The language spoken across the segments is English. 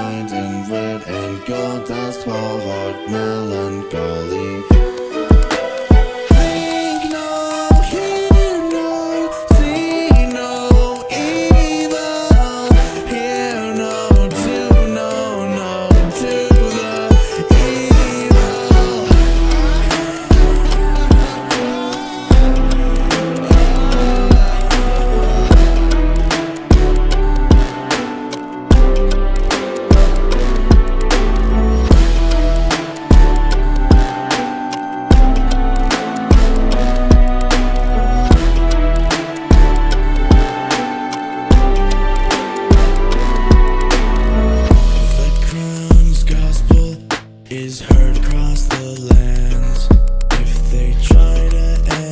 lined in red and gold as 12-heart melancholy. Think no, hear no, see no evil. Hear no to no to the evil. Is heard across the lands. If they try to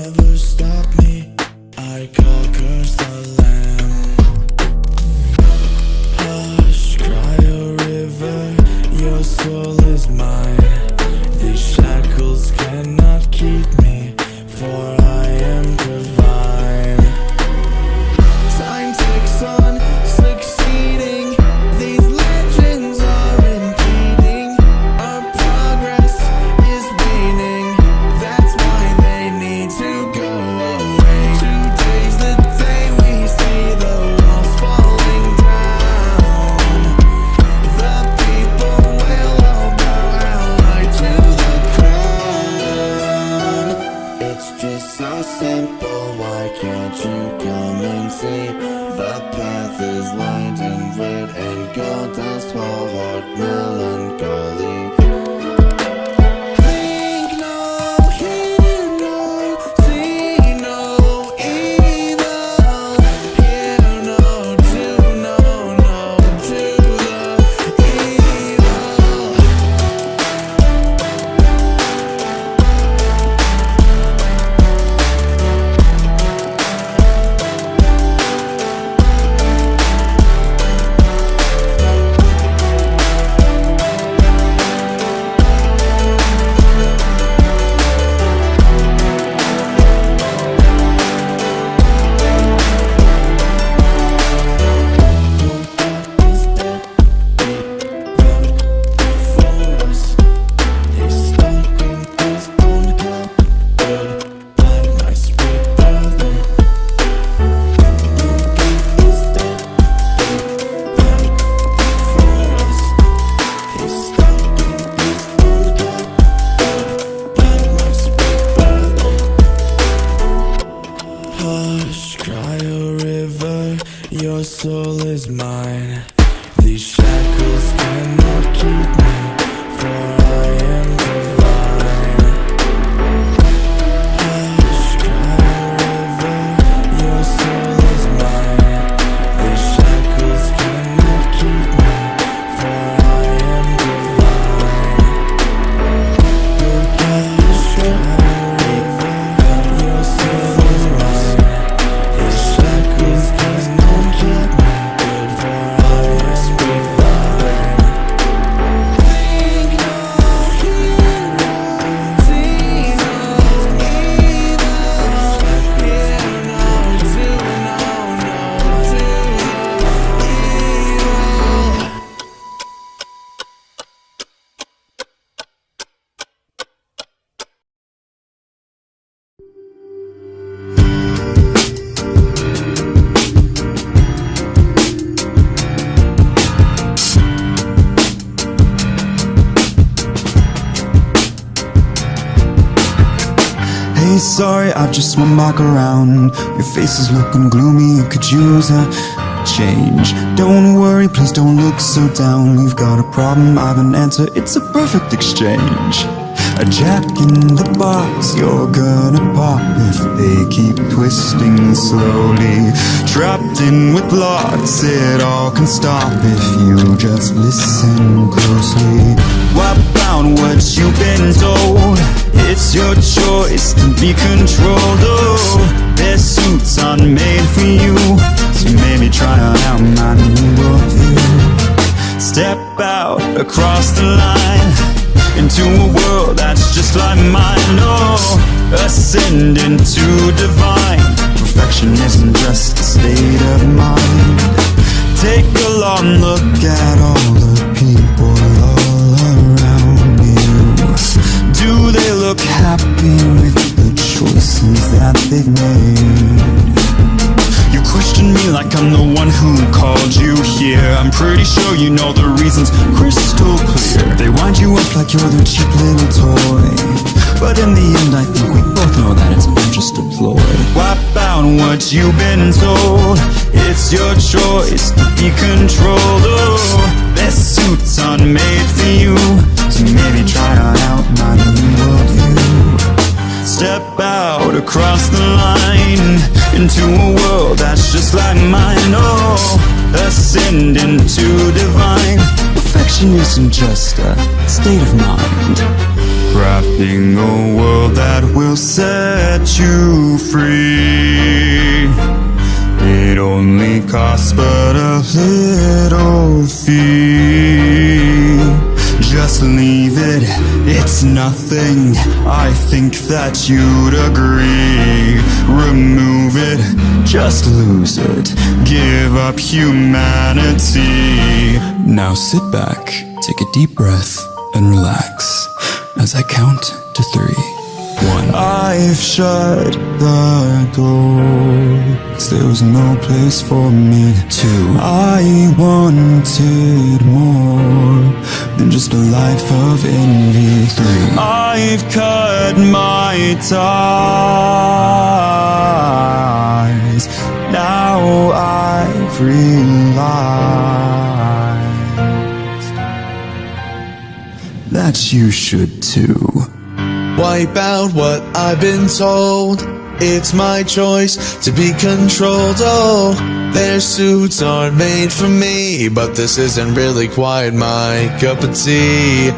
ever stop me, I call curse the lamb. Hush, cry a river, your soul is mine. These shackles cannot keep me, for I am divine. Time ticks on, succeeding. These legends are impeding. Our progress is waning. That's why they need to go away. Today's the day we see the walls falling down. The people will all bow ally to the crown. It's just so simple, why can't you come and see? The path is lined in red and gold as 12-heart melancholy. Think no, hear no, see no evil. Hear no to no to the evil. Hush, cry a river, your soul is mine. These shackles cannot keep me, for I am divine. Hush, cry a river, your soul is mine. These shackles cannot keep me, for I am divine. Hush, cry a river, your soul is mine. These shackles cannot keep me, for I am divine. Think no, hear no, see no evil. Hear no to the evil. Hey, sorry, I just swung back around. Your face is looking gloomy, you could use a change. Don't worry, please don't look so down. We've got a problem, I have an answer, it's a perfect exchange. A jack in the box, you're gonna pop if they keep twisting slowly. Trapped in with locks, it all can stop if you just listen closely. Wipe out what you've been told, it's your choice to be controlled. Oh, their suits aren't made for you, so maybe try out my new worldview. Step out across the line into a world that's just like mine. Oh, ascend into divine. Perfection isn't just a state of mind. Take a long look at all the people I'm the one who called you here. I'm pretty sure you know the reasons crystal clear. They wind you up like you're their cheap little toy, but in the end I think we both know that it's all just a ploy. Wipe out what you've been told. It's your choice to be controlled. Oh, their suits aren't made for you, so maybe try out my new worldview. Step out across the line into a world that's just like mine. Oh, ascend into divine. Perfection isn't just a state of mind. Crafting a world that will set you free. It only costs but a little fee. Just leave it, it's nothing. I think that you'd agree. Remove it, just lose it. Give up humanity. Now sit back, take a deep breath, and relax as I count to 3. 1. I've shut the door, 'cause there was no place for me. 2. I wanted more than just a life of envy. 3. I've cut my ties. Now I've realized that you should too. Wipe out what I've been told. It's my choice to be controlled. Oh, their suits aren't made for me, but this isn't really quite my cup of tea.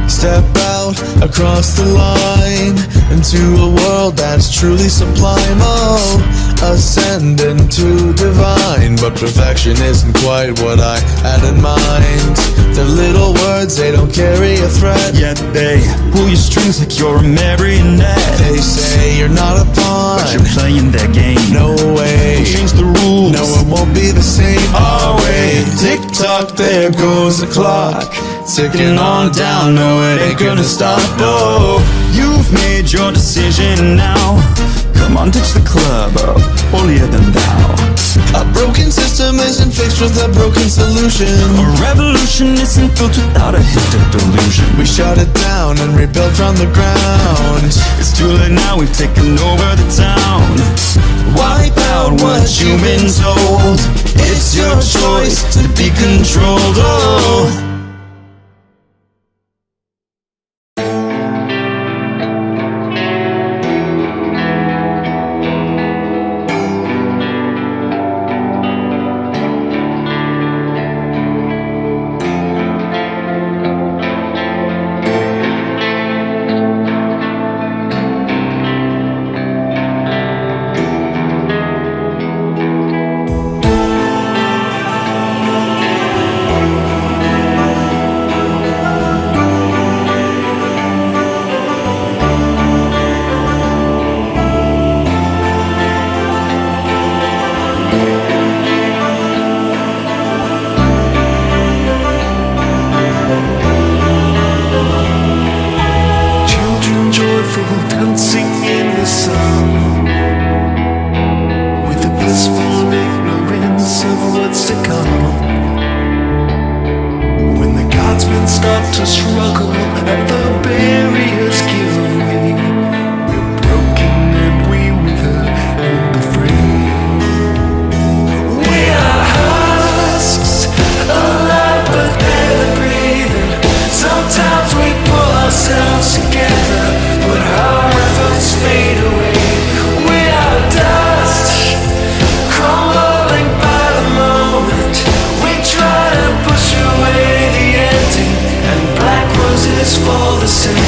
Step out across the line into a world that's truly sublime. Oh, ascend into divine, but perfection isn't quite what I had in mind. They're little words, they don't carry a threat, yet they pull your strings like you're a marionette. They say you're not a pawn, but you're playing their game. No way, we'll change the rules. No, it won't be the same. Oh wait, tick-tock, there goes the clock, ticking on down, no it ain't gonna stop. Oh, you've made your decision now. Come on, ditch the club up, holier than thou. A broken system isn't fixed with a broken solution. A revolution isn't built without a hint of delusion. We shut it down and rebuild from the ground. It's too late now, we've taken over the town. Wipe out what you've been told. It's your choice to be controlled. Oh, dancing in the sun, with a blissful ignorance of what's to come. When the godsmen start to struggle and the barriers give way, we're broken and we wither in the fray. We are husks, alive but barely breathing. Sometimes we pull ourselves together, but our efforts fade away. We are dust, crumbling by the moment. We try to push away the empty, and black roses fall the same.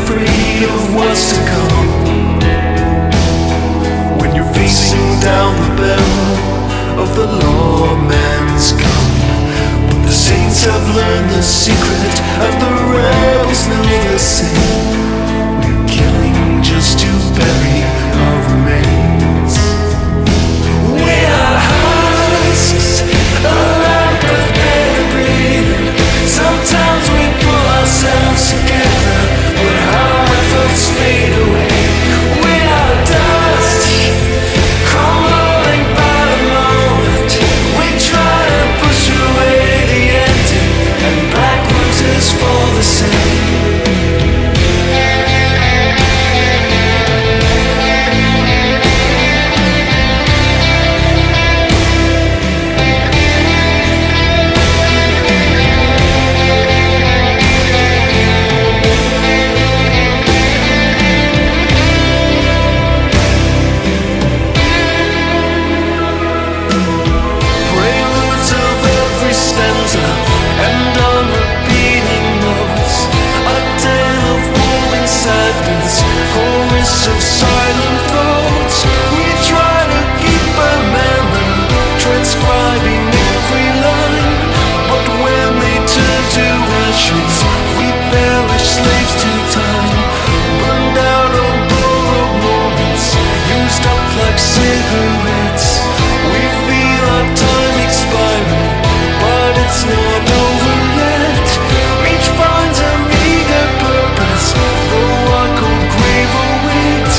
Afraid of what's to come. When you're facing down the barrel of the lawman's gun, but the saints have learned the secret, and the rebels know the same. We're killing just to bury our remains. We are husks, alive but barely breathing. Sometimes we pull ourselves together, but our efforts fade away. We are dust, crumbling by the moment. We try to push away the empty, and black roses fall the same. Preludes of every stanza and unrepeating notes, a tale of woven sadness, chorus of silent thoughts. We try to keep a memory, transcribing every line, but when they turn to ashes, we perish slaves to time, burned out on borrowed moments, used up like cigarettes. We feel our time expiring, but it's not over yet. Each finds a meager purpose, though our cold grave awaits.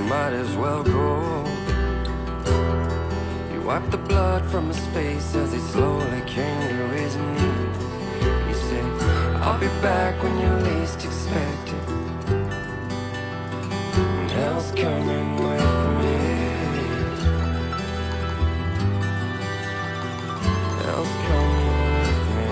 might as well go. He wiped the blood from his face as he slowly came to his knees. He said, I'll be back when you least expect it. And hell's coming with me. Hell's coming with me.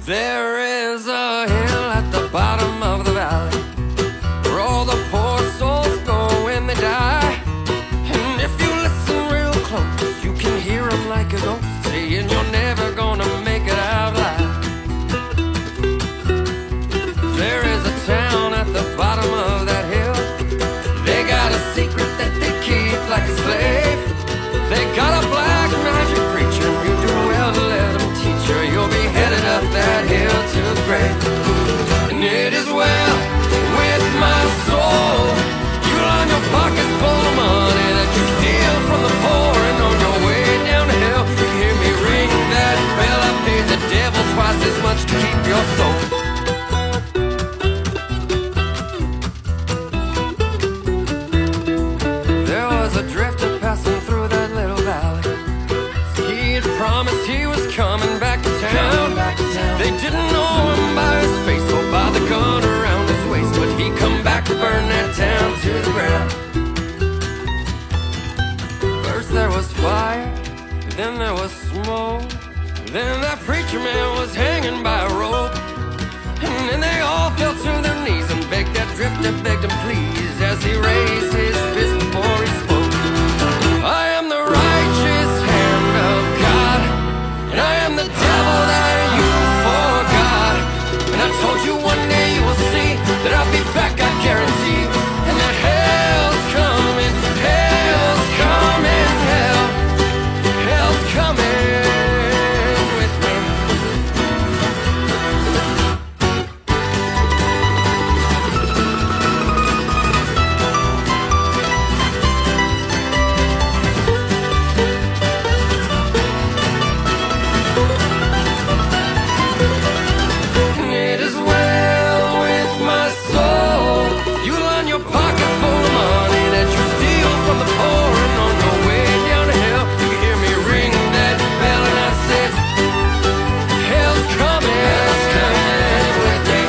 There is a hill at the bottom of the valley where all the poor souls go when they die. And if you listen real close, you can hear them like a ghost saying you're never gonna make it out alive. There is a town at the bottom of that hill. They got a secret that they keep like a slave. They got a black magic preacher. You do well to let them teach you. You'll be headed up that hill to the grave. And it is well with my soul. You line your pockets full of money that you steal from the poor. And on your way down the hill, you hear me ring that bell. I paid the devil twice as much to keep your soul. There was a drifter passing through that little valley. He had promised he was coming back to town. They didn't know him by his face or by the gun around his waist, but he come back to burn that town to the ground. First there was fire, then there was smoke, then that preacher man was hanging by a rope. And then they all fell to their knees and begged that drifter, begged him please, as he raised his fist before he spoke. I am the righteous hand of God, and I am the devil that you forgot. And I told you one day you will see that I'll be back, I guarantee. And that hell's coming, hell's coming, hell's coming with me. And it is well with my soul. You line your pockets full of money that you steal from the poor. And on your way down the hill, you hear me ring that bell. And I said, hell's coming with me.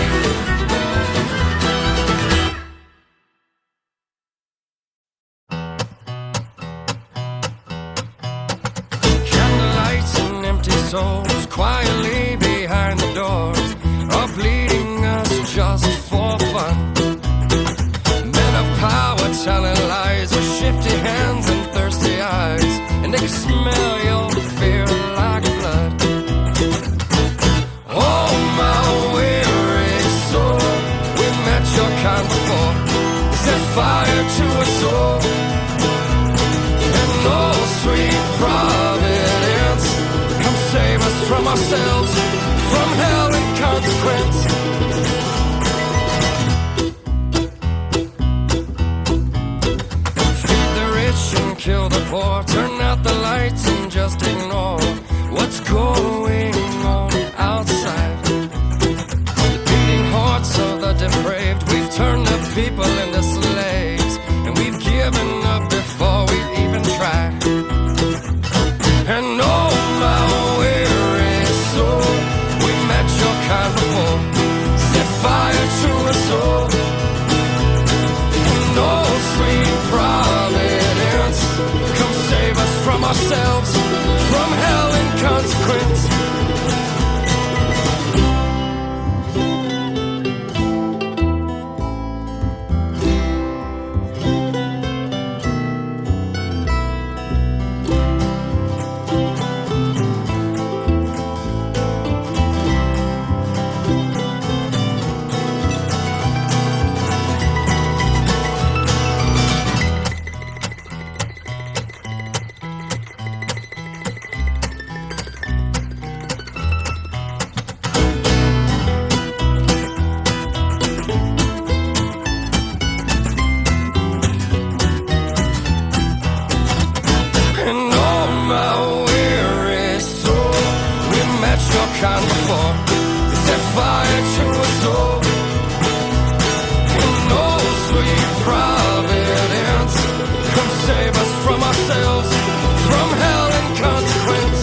Candlelights and empty souls quietly behind the doors are bleeding us just for fun. Men of power telling lies with shifty hands and thirsty eyes, and they can smell your fear like blood. Oh, my weary soul, we met your kind before. Set fire to a soul, and oh, sweet providence, come save us from ourselves, from hell and consequence. Feed the rich and kill the poor, turn out the lights and just ignore what's going on outside. The beating hearts of the depraved, we've turned the people into slaves, and we've given up before we've even tried. And oh, my weary soul, we met your kind before. Set fire to a soul, and oh, sweet providence, come save us from ourselves, from hell and consequence. your kind before. Set fire to a soul. No sweet providence, come save us from ourselves, from hell and consequence.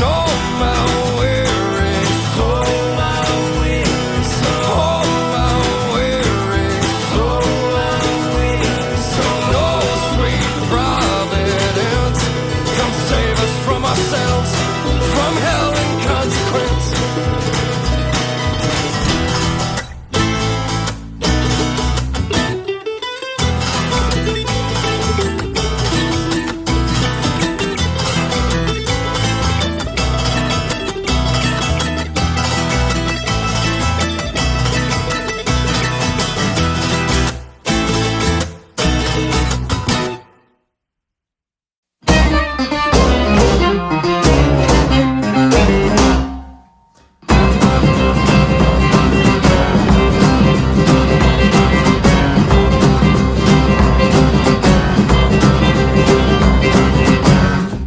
No, my weary soul, my weary soul, oh, my weary soul, my weary soul. No sweet providence, come save us from ourselves, from hell and consequence.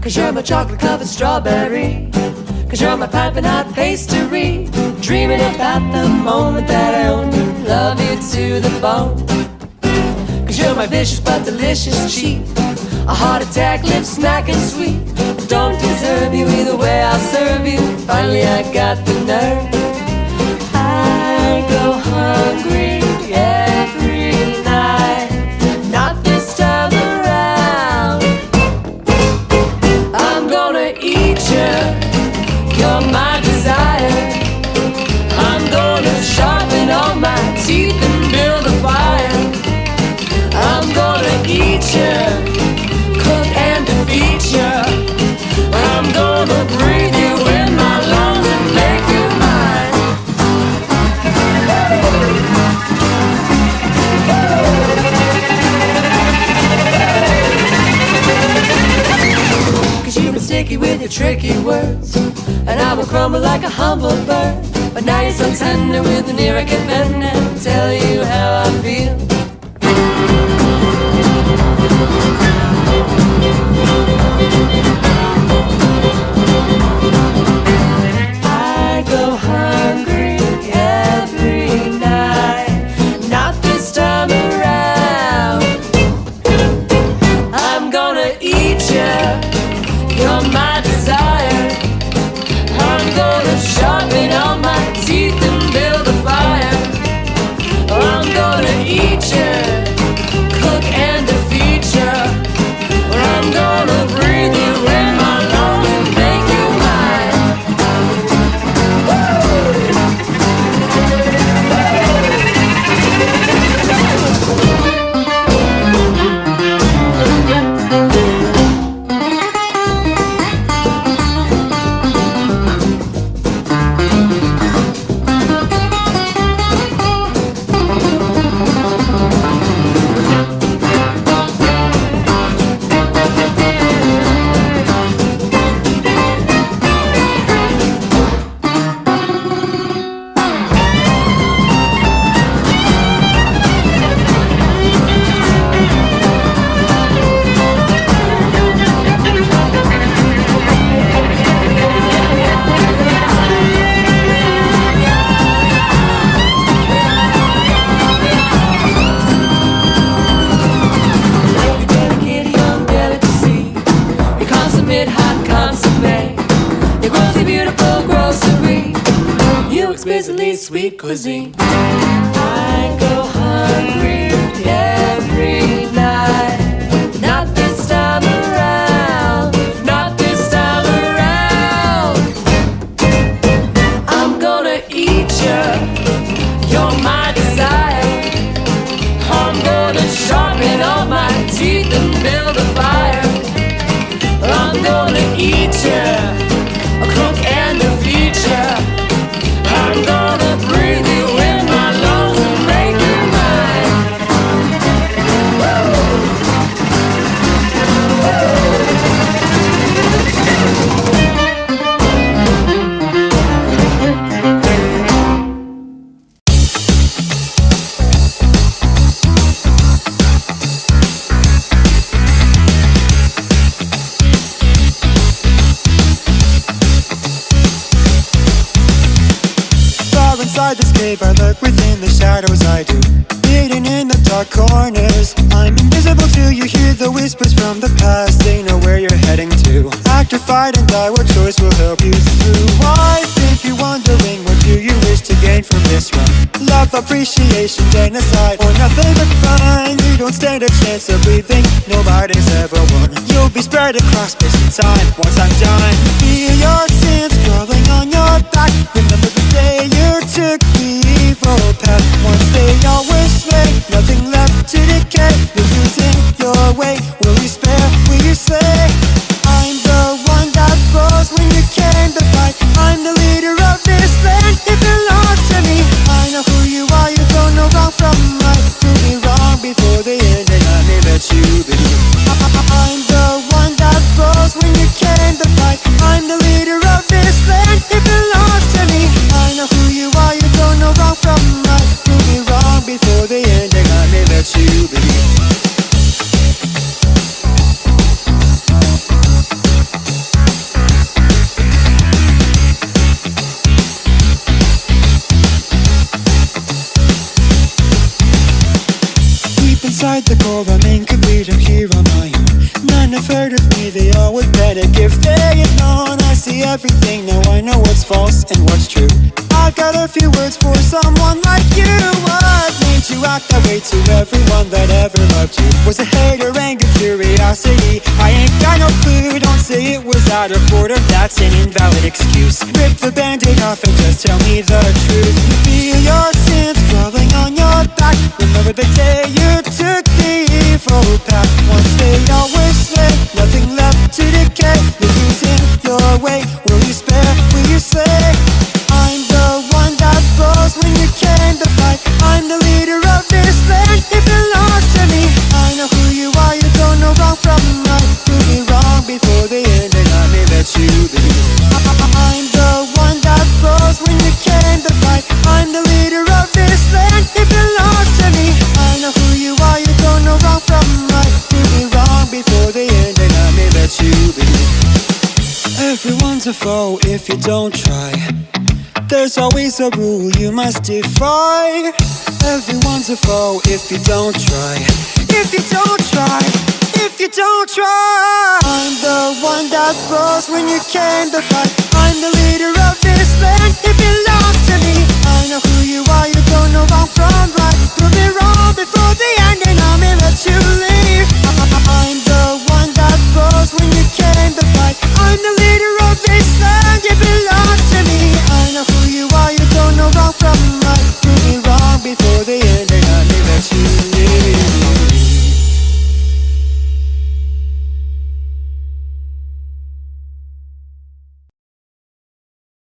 Cause you're my chocolate-covered strawberry. Cause you're my piping hot pastry. Dreaming about the moment that I own you, love you to the bone. Cause you're my vicious but delicious cheat. A heart attack, lips smacking sweet. I don't deserve you either way, I'll serve you. Finally I got the nerve. I go hungry every night. Not this time around. I'm gonna eat you, you're my desire. I'm gonna sharpen all my teeth and build a fire. I'm gonna eat you, cook and defeat you. I'm gonna breathe you in my lungs and make you mine. Cause you've been sticky with your tricky words, and I will crumble like a humble bird. But now you're so tender with an ear I can bend and tell you how I feel. I go hungry every night. Not this time around. I'm gonna eat you, you're my desire. I'm gonna sharpen all my teeth and build a fire. I'm gonna eat you, cook and defeat you. I'm gonna breathe you in my lungs and make you mine. Exquisitely sweet cuisine. I go hungry every night. Not this time around. Not this time around. I'm gonna eat you, you're my desire. I'm gonna sharpen all my teeth and build a fire. I'm gonna eat you, cook and defeat you. I'm gonna breathe you in my lungs and make you mine. inside this cave, I look within the shadows, I do. Hidden in the dark corners, I'm invisible till you hear the whispers from the past. They know where you're heading to. Act or fight and die, what choice will help you through? I think you're wondering, what do you wish to gain from this run? Love, appreciation, genocide, or nothing but fun. You don't stand a chance of breathing, nobody's ever won. You'll be spread across space and time once I'm done. Feel your sins crawling on your back. Remember the day you took the evil path. Once they all were slain, nothing left to decay. You're losing your way, will you spare, will you slay? I'm the one that froze when you came to fight. I'm the leader of this land, it belongs to me. I know who you are, you don't know wrong from right. Prove me wrong before the end and I may let you be. I'm the one that froze when you came to fight. I'm the leader of this land, it belongs to me. I know who you are, you don't know wrong from right. Prove me wrong before the end and I may let you be. Inside the core, I'm incomplete, I'm here on my own. None have heard of me, they all would better give they had known. I see everything, now I know what's false and what's true. I've got a few words for someone like you. What made you act that way to everyone that ever loved you? Was it hate or anger, curiosity? I ain't got no clue, don't say it was out of order, that's an invalid excuse. Rip the band-aid off and just tell me the truth. You feel your sins crawling on your back. Remember the day you took the evil path. Once they all were slain, nothing left to decay. You're losing your way, will you spare, will you slay? I'm the one that froze when you came to fight. I'm the leader of this land, it belongs to me. I know who you are, you don't know wrong from right. Prove me wrong before the end and I may let you be. I'm the one that froze when you came to fight. I'm the leader of this land, it belongs to me. I know who you are, you don't know wrong from right. Prove me wrong before the end and I may let you be. Everyone's a foe if you don't try. There's always a rule you must defy. Everyone's a foe if you don't try. If you don't try, if you don't try. I'm the one that froze when you came to fight. I'm the leader